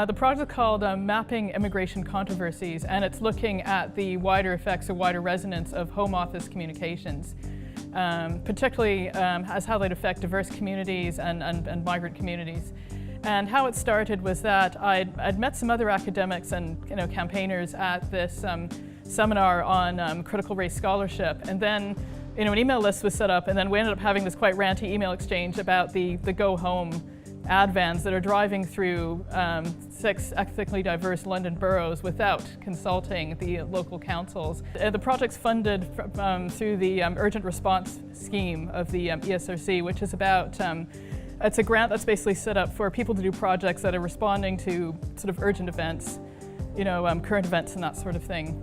The project is called Mapping Immigration Controversies, and it's looking at the wider effects or wider resonance of Home Office communications, particularly as how they'd affect diverse communities and migrant communities. And how it started was that I'd met some other academics and campaigners at this seminar on critical race scholarship, and then an email list was set up, and then we ended up having this quite ranty email exchange about the Go Home ad vans that are driving through 6 ethnically diverse London boroughs without consulting the local councils. The project's funded through the Urgent Response Scheme of the ESRC, which is about it's a grant that's basically set up for people to do projects that are responding to sort of urgent events, current events and that sort of thing.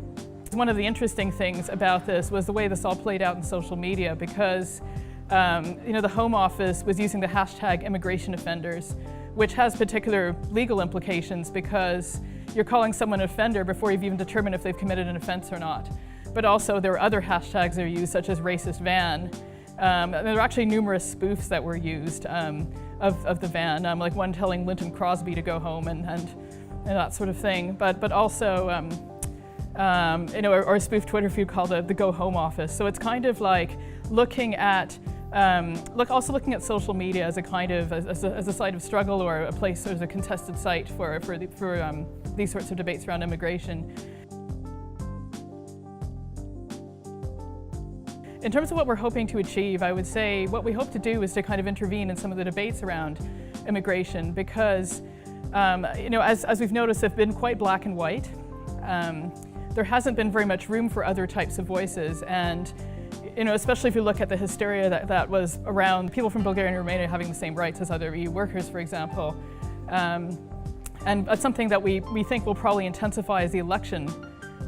One of the interesting things about this was the way this all played out in social media, because the Home Office was using the hashtag immigration offenders, which has particular legal implications because you're calling someone an offender before you've even determined if they've committed an offense or not. But also there are other hashtags that are used, such as racist van. And there are actually numerous spoofs that were used of the van, like one telling Linton Crosby to go home and that sort of thing. But also, or a spoof Twitter feed called the Go Home Office. So it's kind of like looking at also looking at social media as a kind of as a site of struggle, or a place as a contested site for these sorts of debates around immigration. In terms of what we're hoping to achieve, I would say what we hope to do is to kind of intervene in some of the debates around immigration, because as we've noticed, they've been quite black and white. There hasn't been very much room for other types of voices, and especially if you look at the hysteria that was around people from Bulgaria and Romania having the same rights as other EU workers, for example. And that's something that we think will probably intensify as the election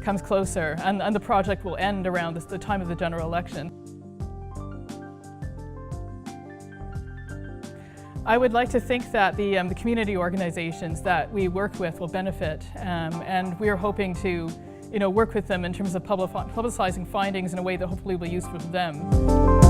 comes closer, and the project will end around the time of the general election. I would like to think that the community organizations that we work with will benefit, and we are hoping to work with them in terms of publicizing findings in a way that hopefully will be useful to them.